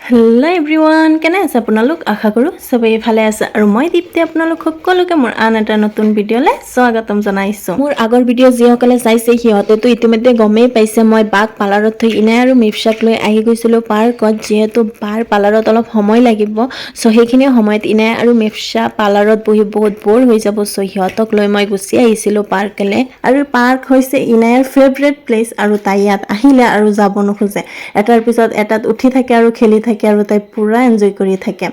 Hello' everyone, কেনে আছে আপোনালোক? আশা কৰোঁ চবেই ভালে আছে আৰু মই দীপ্তি আপোনালোক সকলোকে মোৰ আন এটা নতুন ভিডিঅ'লৈ স্বাগতম জনাইছোঁ। মোৰ আগৰ ভিডিঅ' যিসকলে চাইছে সিহঁতেতো ইতিমধ্যে গমেই পাইছে মই বাক পাৰ্লাৰত থৈ ইনাই আৰু মিফচাক লৈ আহি গৈছিলোঁ পাৰ্কত। যিহেতু বাৰ পাৰ্লাৰত অলপ সময় লাগিব, চ' সেইখিনি সময়ত ইনাই আৰু মিফচা পাৰ্লাৰত বহি বহুত ব'ৰ হৈ যাব, চ' সিহঁতক লৈ মই গুচি আহিছিলোঁ পাৰ্কলৈ। আৰু পাৰ্ক হৈছে ইনাইৰ ফেভৰেট প্লেচ আৰু তাই ইয়াত আহিলে আৰু যাব নোখোজে। এটাৰ পিছত এটাত উঠি থাকে আৰু খেলি থাকে আৰু তাই পুৰা এনজয় কৰি থাকে।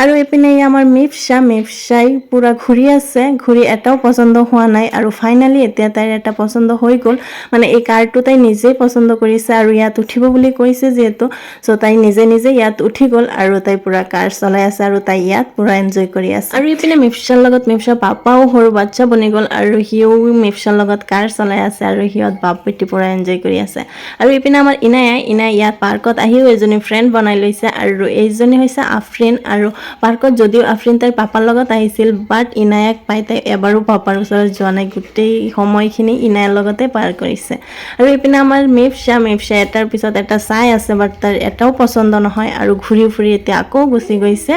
আৰু এইপিনে আমাৰ মিফচাই পুৰা ঘূৰি আছে, ঘূৰি এটাও পচন্দ হোৱা নাই আৰু ফাইনেলি এতিয়া তাইৰ এটা পচন্দ হৈ গ'ল। মানে এই কাৰটো তাই নিজেই পচন্দ কৰিছে আৰু ইয়াত উঠিব বুলি কৈছে যিহেতু, চ' তাই নিজে ইয়াত উঠি গ'ল আৰু তাই পুৰা কাৰ চলাই আছে আৰু তাই ইয়াত পুৰা এনজয় কৰি আছে। আৰু এইপিনে মিফচাৰ লগত মিফচাৰ পাপাও সৰু বাচ্চা বনি গ'ল আৰু সিও মিফচাৰ লগত কাৰ চলাই আছে আৰু সিহঁত বাপ বেটি পুৰা এনজয় কৰি আছে। আৰু এইপিনে আমাৰ ইনাই ইয়াত পাৰ্কত আহিও এজনী ফ্ৰেণ্ড বনাই লৈছে আৰু এইজনী হৈছে আফ্ৰিন। আৰু পাৰ্কত যদিও আফ্ৰিন তাইৰ পাপাৰ লগত আহিছিল, বাট ইনায়াক পাই তাই এবাৰো পাপাৰ ওচৰত যোৱা নাই, গোটেই সময়খিনি ইনায়াৰ লগতে পাৰ কৰিছে। আৰু এইপিনে আমাৰ মিফচা এটাৰ পিছত এটা চাই আছে, বাট তাৰ এটাও পচন্দ নহয় আৰু ঘূৰি ফুৰি এতিয়া আকৌ গুচি গৈছে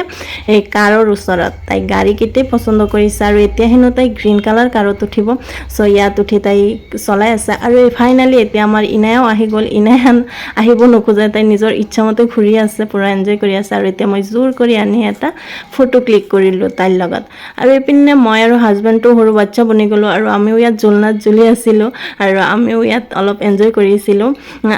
এই কাৰৰ ওচৰত। তাই গাড়ীকেইটাই পচন্দ কৰিছে আৰু এতিয়া হেনো তাই গ্ৰীণ কালাৰ কাৰত উঠিব, চ' ইয়াত উঠি তাই চলাই আছে। আৰু ফাইনেলি এতিয়া আমাৰ ইনায়াও আহি গ'ল। ইনায়ান আহিব নোখোজে, তাই নিজৰ ইচ্ছামতে ঘূৰি আছে, পুৰা এনজয় কৰি আছে। আৰু এতিয়া মই জোৰ কৰি আনি এটা ফটো ক্লিক কৰিলোঁ তাইৰ লগত। আৰু এইপিনে মই আৰু হাজবেণ্ডটো সৰু বাচ্চা বনি গ'লোঁ আৰু আমিও ইয়াত জোলনাত জুলি আছিলোঁ আৰু আমিও ইয়াত অলপ এনজয় কৰিছিলোঁ।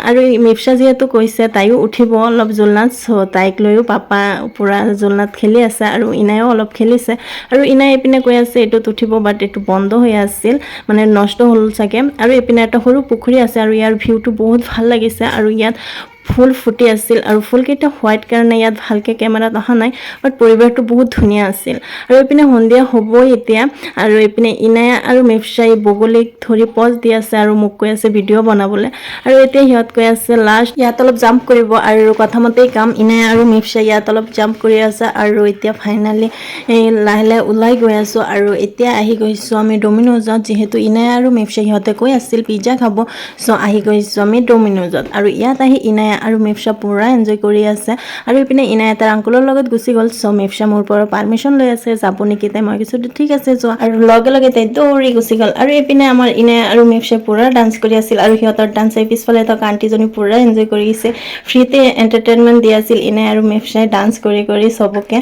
আৰু মিফচা যিহেতু কৈছে তাইও উঠিব অলপ জোলনাত, চ' তাইক লৈও পাপা পুৰা জোলনাত খেলি আছে আৰু ইনাইও অলপ খেলিছে। আৰু ইনাই এইপিনে কৈ আছে এইটোত উঠিব, বাট এইটো বন্ধ হৈ আছিল, মানে নষ্ট হ'ল চাগে। আৰু এইপিনে এটা সৰু পুখুৰী আছে আৰু ইয়াৰ ভিউটো বহুত ভাল লাগিছে। আৰু ইয়াত ফুল ফুটি আছিল আৰু ফুলকেইটা হোৱাইট কাৰণে ইয়াত ভালকৈ কেমেৰাত অহা নাই, বাট পৰিৱেশটো বহুত ধুনীয়া আছিল। আৰু এইপিনে সন্ধিয়া হ'বই এতিয়া। আৰু এইপিনে ইনাই আৰু মিফচাই বগলীক ধৰি পজ দি আছে আৰু মোক কৈ আছে ভিডিঅ' বনাবলৈ। আৰু এতিয়া সিহঁত কৈ আছে লাষ্ট ইয়াত অলপ জাম্প কৰিব আৰু কথামতেই কাম। ইনাই আৰু মিফচাই ইয়াত অলপ জাম্প কৰি আছে আৰু এতিয়া ফাইনেলি লাহে লাহে ওলাই গৈ আছোঁ। আৰু এতিয়া আহি গৈছোঁ আমি ডমিন'জত, যিহেতু ইনাই আৰু মিফচাই সিহঁতে কৈ আছিল পিজ্জা খাব, চ' আহি গৈছোঁ আমি ডমিন'জত। আৰু ইয়াত আহি ইনাই আৰু মিফচা পুৰা এনজয় কৰি আছে। আৰু এইপিনে ইনাই তাৰ আংকুলৰ লগত গুচি গ'ল, চ' মিফচা মোৰ পৰা পাৰ্মিশ্যন লৈ আছে যাব নেকি তাই। মই কৈছোঁ ঠিক আছে যোৱা, আৰু লগে লগে তাই দৌৰি গুচি গ'ল। আৰু এইপিনে আমাৰ ইনাই আৰু মিফচাই পুৰা ডান্স কৰি আছিল আৰু সিহঁতৰ ডান্স পিছফালে থকা আণ্টিজনী পুৰা এনজয় কৰিছে। ফ্ৰীতে এণ্টাৰটেইনমেণ্ট দি আছিল ইনাই আৰু মিফচাই ডান্স কৰি চবকে।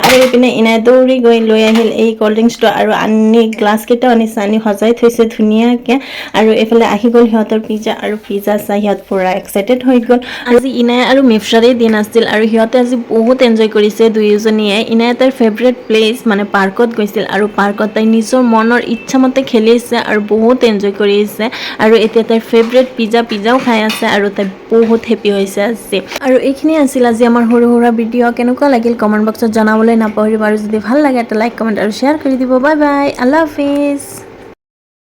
আৰু এইপিনে ইনাই দৌৰি গৈ লৈ আহিল এই ক'ল্ড ড্ৰিংকছটো আৰু আনি গ্লাছকেইটাও আনিছে, আনি সজাই থৈছে ধুনীয়াকৈ। আৰু এইফালে আহি গ'ল সিহঁতৰ পিজ্জা, আৰু পিজ্জা চাই সিহঁত পুৰা এক্সাইটেড হৈ গ'ল। আজি ইনাই আৰু মিফচাৰে দিন আছিল আৰু সিহঁতে আজি বহুত এনজয় কৰিছে দুয়োজনীয়ে। ইনাই তাইৰ ফেভৰেট প্লেচ মানে পাৰ্কত গৈছিল আৰু পাৰ্কত তাই নিজৰ মনৰ ইচ্ছামতে খেলিছে আৰু বহুত এনজয় কৰিছে। আৰু এতিয়া তাইৰ ফেভৰেট পিজ্জাও খাই আছে আৰু তাই বহুত হেপী হৈছে আজি। আৰু এইখিনি আছিল আজি আমাৰ সৰু সুৰা ভিডিঅ'। কেনেকুৱা লাগিল কমেণ্ট বক্সত জনাবলৈ নাপাহৰিব। আৰু যদি ভাল লাগে এটা লাইক কমেণ্ট আৰু শ্বেয়াৰ কৰি দিব। Bye bye, Allah Hafiz.